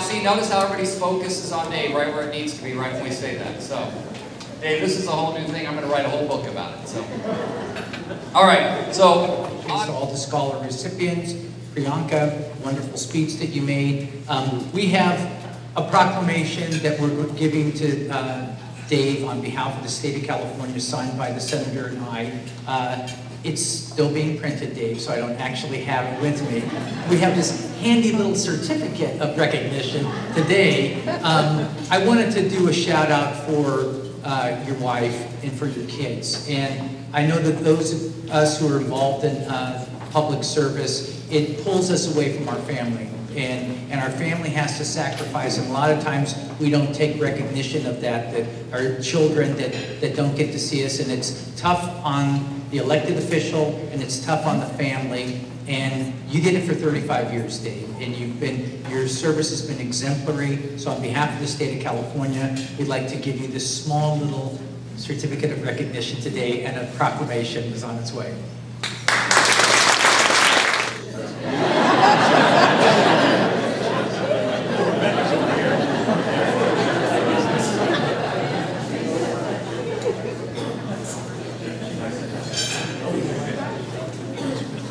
see, notice how everybody's focus is on Dave, right where it needs to be, right when we say that. So, Dave, this is a whole new thing. I'm going to write a whole book about it. So, all right. So, to all the scholar recipients, Priyanka, wonderful speech that you made. We have a proclamation that we're giving to Dave on behalf of the state of California, signed by the senator and I. It's still being printed, Dave, so I don't actually have it with me. We have this handy little certificate of recognition today. I wanted to do a shout out for your wife and for your kids. And I know that those of us who are involved in public service, it pulls us away from our family. And our family has to sacrifice, and a lot of times we don't take recognition of that our children that don't get to see us, and it's tough on the elected official, and it's tough on the family. And you did it for 35 years, Dave, and your service has been exemplary. So on behalf of the state of California, we'd like to give you this small little certificate of recognition today, and a proclamation is on its way.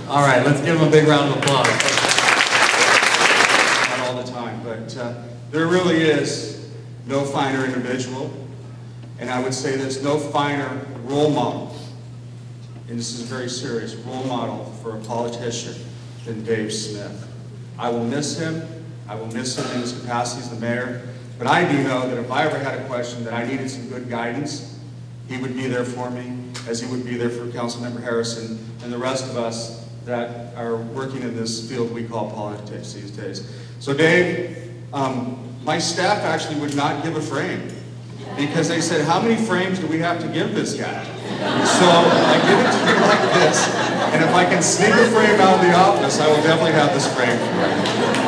All right, let's give him a big round of applause. Not all the time, but there really is no finer individual, and I would say there's no finer role model, and this is very serious, role model for a politician than Dave Smith. I will miss him. I will miss him in his capacity as the mayor, but I do know that if I ever had a question that I needed some good guidance, he would be there for me, as he would be there for Councilmember Harrison and the rest of us that are working in this field we call politics these days. So Dave, my staff actually would not give a frame, because they said, how many frames do we have to give this guy? So I give it to you like this, and if I can sneak a frame out of the office, I will definitely have this frame for you.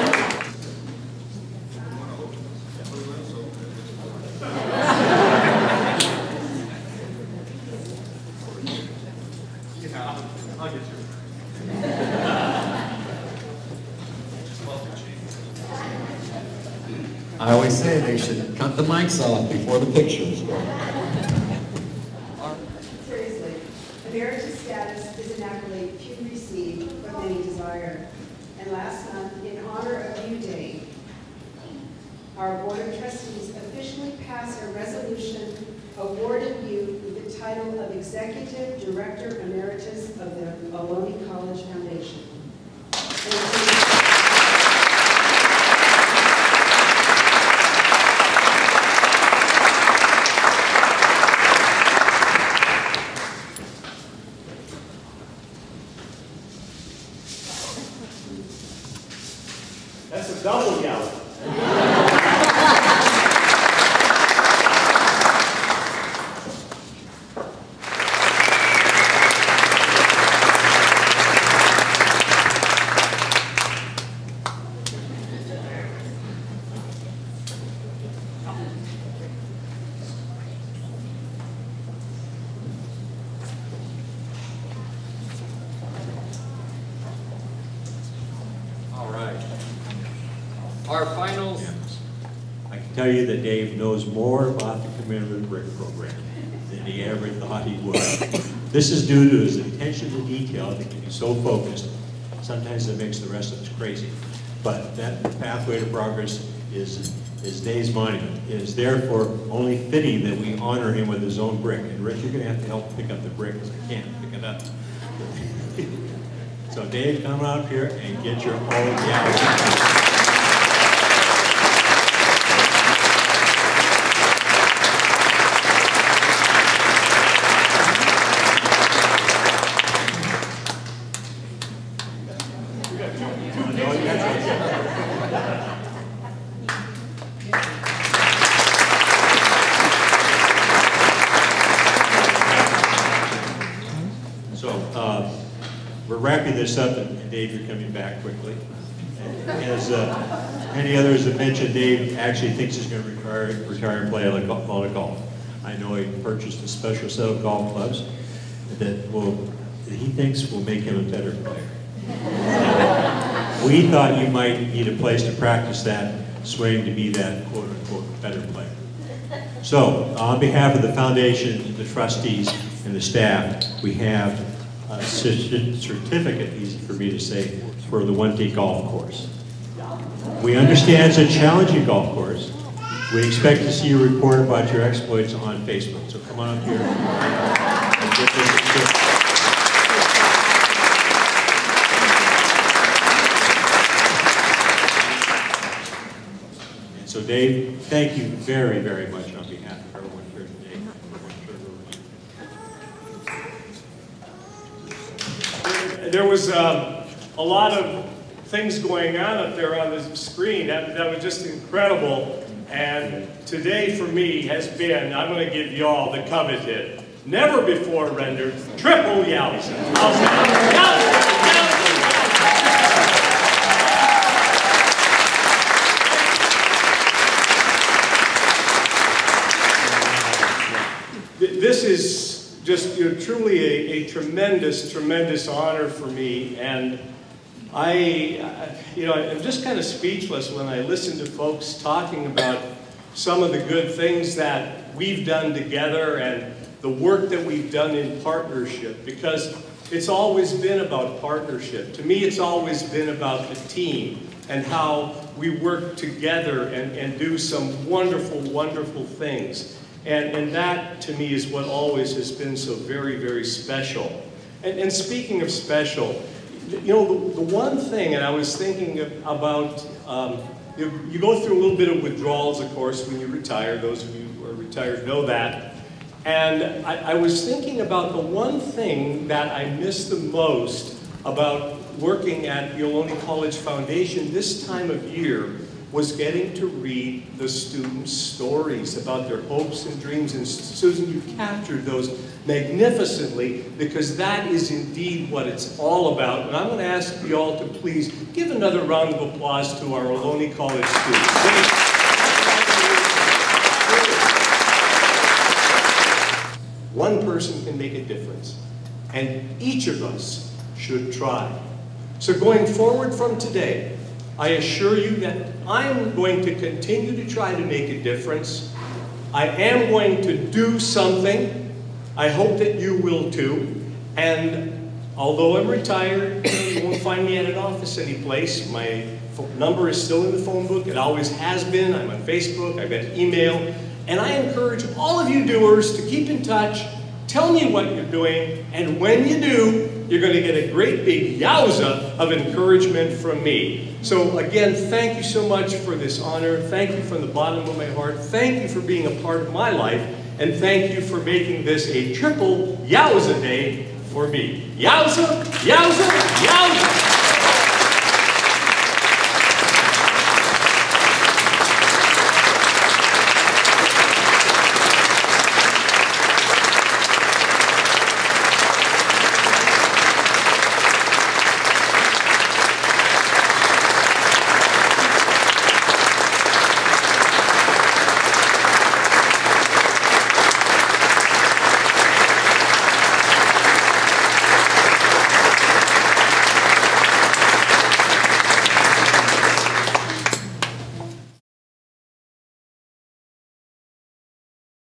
I always say they should cut the mics off before the pictures. Seriously, emeritus status is an accolade few receive, but many desire. And last month, in honor of you, Dave, our Board of Trustees officially passed a resolution awarding you with the title of Executive Director Emeritus of the Ohlone College Foundation. That's a double Yowza. Our finals. I can tell you that Dave knows more about the Commemorative Brick Program than he ever thought he would. This is due to his attention to detail that can be so focused. Sometimes it makes the rest of us crazy. But that pathway to progress is Dave's monument. It is therefore only fitting that we honor him with his own brick. And Rich, you're going to have to help pick up the brick because I can't pick it up. So Dave, come out here and get your own Yowza. We're wrapping this up, and Dave, you're coming back quickly. As many others have mentioned, Dave actually thinks he's going to retire and play on a golf. I know he purchased a special set of golf clubs that he thinks will make him a better player. We thought you might need a place to practice that swaying to be that quote-unquote better player. So, on behalf of the foundation, the trustees, and the staff, we have a certificate, easy for me to say, for the One Day Golf Course. We understand it's a challenging golf course. We expect to see a report about your exploits on Facebook. So come on up here. And get this certificate. So Dave, thank you very, very much on behalf of everyone here today. There was a lot of things going on up there on the screen that was just incredible. And today for me has been, I'm going to give y'all the coveted, never before rendered, triple Yowza. How's that? This is just truly a tremendous, tremendous honor for me, and I'm just kind of speechless when I listen to folks talking about some of the good things that we've done together and the work that we've done in partnership, because it's always been about partnership. To me, it's always been about the team and how we work together and do some wonderful, wonderful things. And that, to me, is what always has been so very, very special. And speaking of special, the one thing, and I was thinking about, you go through a little bit of withdrawals, of course, when you retire. Those of you who are retired know that. And I was thinking about the one thing that I miss the most about working at the Ohlone College Foundation this time of year was getting to read the students' stories about their hopes and dreams. And Susan, you captured those magnificently, because that is indeed what it's all about. And I'm going to ask you all to please give another round of applause to our Ohlone College students. One person can make a difference, and each of us should try. So going forward from today, I assure you that I'm going to continue to try to make a difference. I am going to do something. I hope that you will too. And although I'm retired, you won't find me at an office anyplace. My number is still in the phone book. It always has been. I'm on Facebook. I've got email. And I encourage all of you doers to keep in touch. Tell me what you're doing. And when you do, you're going to get a great big yowza of encouragement from me. So again, thank you so much for this honor. Thank you from the bottom of my heart. Thank you for being a part of my life. And thank you for making this a triple Yowza day for me. Yowza, Yowza, Yowza!